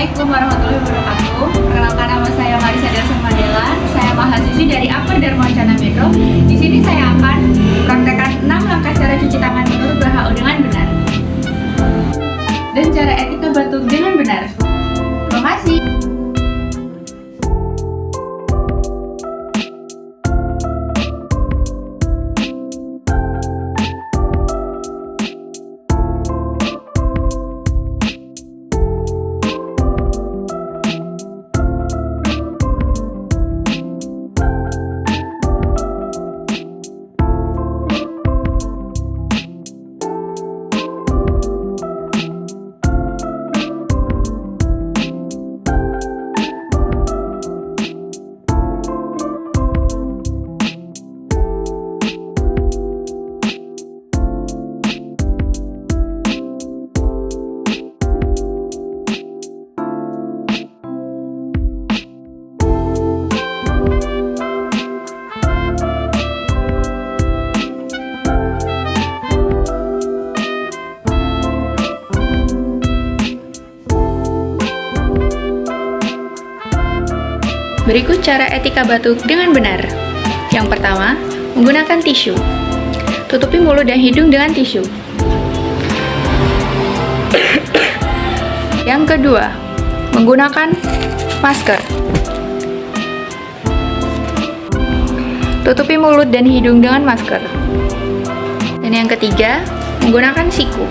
Assalamualaikum warahmatullahi wabarakatuh. Perkenalkan, nama saya Marisa Delson Mandela. Saya mahasiswi dari Upper Dharma Wacana Metro. Di sini saya akan praktekkan 6 langkah cara cuci tangan menurut WHO dengan benar dan cara etika batuk dengan benar. Terima kasih. Berikut cara etika batuk dengan benar. Yang pertama, menggunakan tisu. Tutupi mulut dan hidung dengan tisu. Yang kedua, menggunakan masker. Tutupi mulut dan hidung dengan masker. Dan yang ketiga, menggunakan siku.